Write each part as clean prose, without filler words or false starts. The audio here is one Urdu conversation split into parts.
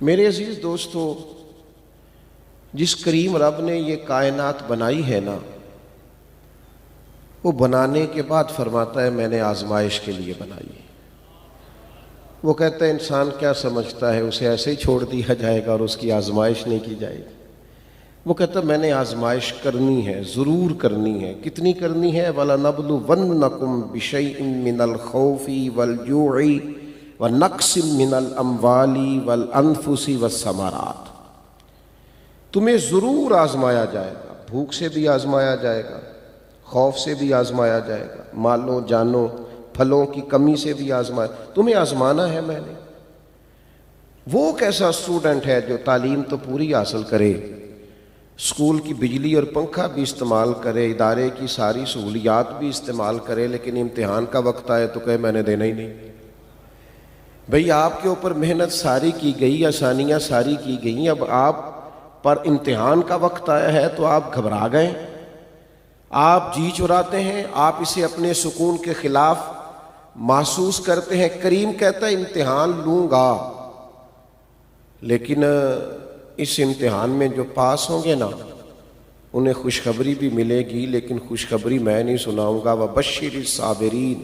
میرے عزیز دوستو، جس کریم رب نے یہ کائنات بنائی ہے نا، وہ بنانے کے بعد فرماتا ہے میں نے آزمائش کے لیے بنائی ہے۔ وہ کہتا ہے انسان کیا سمجھتا ہے، اسے ایسے ہی چھوڑ دیا جائے گا اور اس کی آزمائش نہیں کی جائے گی۔ وہ کہتا ہے میں نے آزمائش کرنی ہے، ضرور کرنی ہے۔ کتنی کرنی ہے؟ وَلَنَبْلُوَنَّكُمْ بِشَيْءٍ مِّنَ الْخَوْفِ وَالْجُوعِ وَنَقْصٍ مِّنَ الْأَمْوَالِ وَالْأَنفُسِ وَالثَّمَرَاتِ۔ تمہیں ضرور آزمایا جائے گا، بھوک سے بھی آزمایا جائے گا، خوف سے بھی آزمایا جائے گا، مالوں جانوں پھلوں کی کمی سے بھی آزمایا۔ تمہیں آزمانا ہے میں نے۔ وہ کیسا اسٹوڈنٹ ہے جو تعلیم تو پوری حاصل کرے، اسکول کی بجلی اور پنکھا بھی استعمال کرے، ادارے کی ساری سہولیات بھی استعمال کرے، لیکن امتحان کا وقت آئے تو کہے میں نے دینا ہی نہیں۔ بھئی آپ کے اوپر محنت ساری کی گئی، آسانیاں ساری کی گئیں، اب آپ پر امتحان کا وقت آیا ہے تو آپ گھبرا گئے، آپ جی چراتے ہیں، آپ اسے اپنے سکون کے خلاف محسوس کرتے ہیں۔ کریم کہتا ہے امتحان لوں گا، لیکن اس امتحان میں جو پاس ہوں گے نا انہیں خوشخبری بھی ملے گی، لیکن خوشخبری میں نہیں سناؤں گا۔ وَبَشِّرِ الصَّابِرِينَ،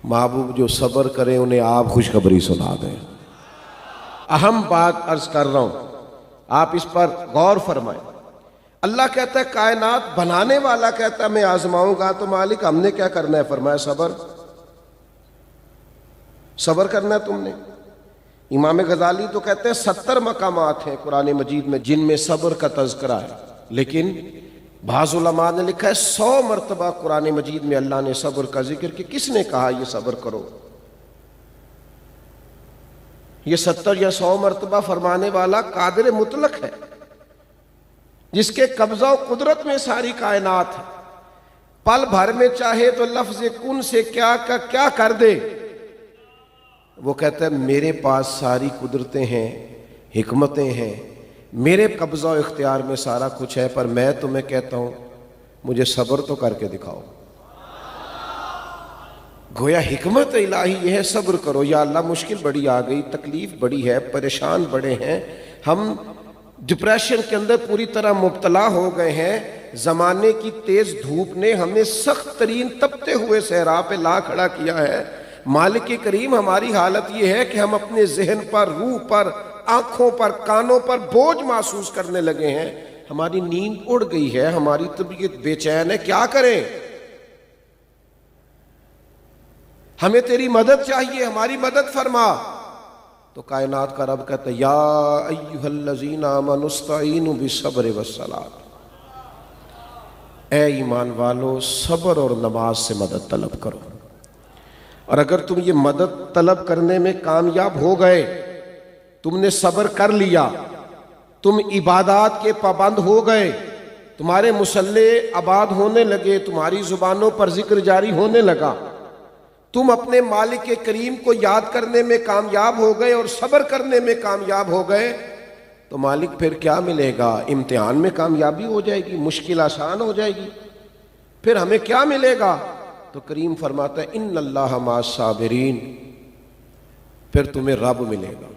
محبوب جو صبر کریں انہیں آپ خوشخبری سنا دیں۔ اہم بات عرض کر رہا ہوں، آپ اس پر غور فرمائیں۔ اللہ کہتا ہے کائنات بنانے والا کہتا ہے میں آزماؤں گا، تو مالک ہم نے کیا کرنا ہے؟ فرمایا صبر کرنا ہے تم نے۔ امام غزالی تو کہتے ہیں 70 مقامات ہیں قرآن مجید میں جن میں صبر کا تذکرہ ہے، لیکن بعض علماء نے لکھا ہے 100 مرتبہ قرآن مجید میں اللہ نے صبر کا ذکر کیا۔ کس نے کہا یہ صبر کرو؟ یہ 70 یا 100 مرتبہ فرمانے والا قادر مطلق ہے، جس کے قبضہ و قدرت میں ساری کائنات ہے۔ پل بھر میں چاہے تو لفظ کن سے کیا کا کیا کر دے۔ وہ کہتا ہے میرے پاس ساری قدرتیں ہیں، حکمتیں ہیں، میرے قبضہ و اختیار میں سارا کچھ ہے، پر میں تمہیں کہتا ہوں مجھے صبر تو کر کے دکھاؤ۔ گویا حکمت الہی یہ ہے صبر کرو۔ یا اللہ مشکل بڑی آ گئی، تکلیف بڑی ہے، پریشان بڑے ہیں، ہم ڈپریشن کے اندر پوری طرح مبتلا ہو گئے ہیں، زمانے کی تیز دھوپ نے ہمیں سخت ترین تپتے ہوئے صحرا پہ لا کھڑا کیا ہے۔ مالک کریم ہماری حالت یہ ہے کہ ہم اپنے ذہن پر، روح پر، آنکھوں پر، کانوں پر بوجھ محسوس کرنے لگے ہیں، ہماری نیند اڑ گئی ہے، ہماری طبیعت بے چین ہے، کیا کریں؟ ہمیں تیری مدد چاہیے، ہماری مدد فرما۔ تو کائنات کا رب کہتا ہے یا ایھا الذین آمنوا استعینوا بالصبر والصلاۃ، اے ایمان والو صبر اور نماز سے مدد طلب کرو۔ اور اگر تم یہ مدد طلب کرنے میں کامیاب ہو گئے، تم نے صبر کر لیا، تم عبادات کے پابند ہو گئے، تمہارے مصلے آباد ہونے لگے، تمہاری زبانوں پر ذکر جاری ہونے لگا، تم اپنے مالک کریم کو یاد کرنے میں کامیاب ہو گئے اور صبر کرنے میں کامیاب ہو گئے، تو مالک پھر کیا ملے گا؟ امتحان میں کامیابی ہو جائے گی، مشکل آسان ہو جائے گی، پھر ہمیں کیا ملے گا؟ تو کریم فرماتا ہے ان اللہ مع الصابرین، پھر تمہیں رب ملے گا۔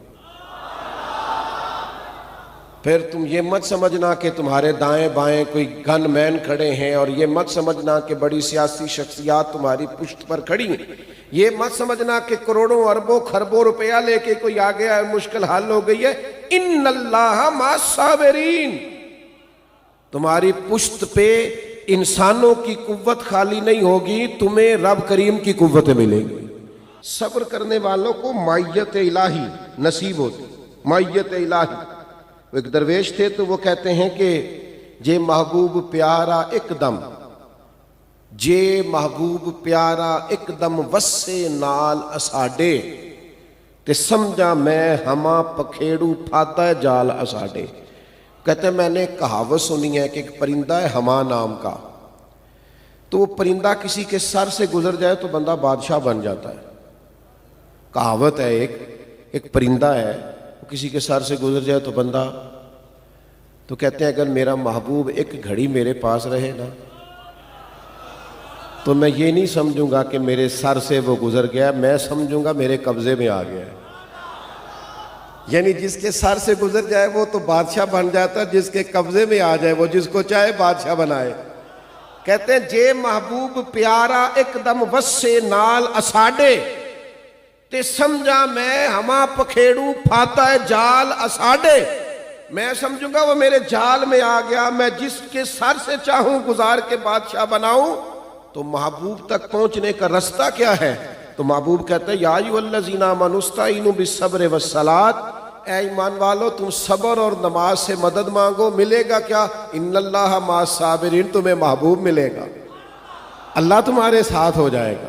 پھر تم یہ مت سمجھنا کہ تمہارے دائیں بائیں کوئی گن مین کھڑے ہیں، اور یہ مت سمجھنا کہ بڑی سیاسی شخصیات تمہاری پشت پر کھڑی ہیں، یہ مت سمجھنا کہ کروڑوں اربوں خربوں روپیہ لے کے کوئی آ گیا ہے، مشکل حل ہو گئی ہے۔ ان اللہ مع الصابرین، تمہاری پشت پہ انسانوں کی قوت خالی نہیں ہوگی، تمہیں رب کریم کی قوتیں ملیں گی۔ صبر کرنے والوں کو معیت الہی نصیب ہوتی، معیت الہی۔ ایک درویش تھے تو وہ کہتے ہیں کہ جے محبوب پیارا ایک دم، جے محبوب پیارا ایک دم وسے نال اساڈے، تے سمجھا میں ہما پکھیڑو پھاتا جال اساڈے۔ کہتے ہیں میں نے کہاوت سنی ہے کہ ایک پرندہ ہے ہما نام کا، تو وہ پرندہ کسی کے سر سے گزر جائے تو بندہ بادشاہ بن جاتا ہے۔ کہاوت ہے ایک پرندہ ہے، وہ کسی کے سر سے گزر جائے تو بندہ، تو کہتے ہیں اگر میرا محبوب ایک گھڑی میرے پاس رہے نا تو میں یہ نہیں سمجھوں گا کہ میرے سر سے وہ گزر گیا، میں سمجھوں گا میرے قبضے میں آ گیا ہے۔ یعنی جس کے سر سے گزر جائے وہ تو بادشاہ بن جاتا ہے، جس کے قبضے میں آ جائے وہ جس کو چاہے بادشاہ بنائے۔ کہتے ہیں جے محبوب پیارا ایک دم وسے نال اساڈے تے سمجھا میں ہما پکھیڑوں پھاتا ہے جال اساڈے، میں سمجھوں گا وہ میرے جال میں آ گیا، میں جس کے سر سے چاہوں گزار کے بادشاہ بناؤں۔ تو محبوب تک پہنچنے کا رستہ کیا ہے؟ تو محبوب کہتے ہیں یا ایھا الذین آمنوا استعینوا بالصبر والصلاۃ، اے ایمان والو تم صبر اور نماز سے مدد مانگو، ملے گا کیا؟ ان اللہ مع الصابرین، تمہیں محبوب ملے گا، اللہ تمہارے ساتھ ہو جائے گا۔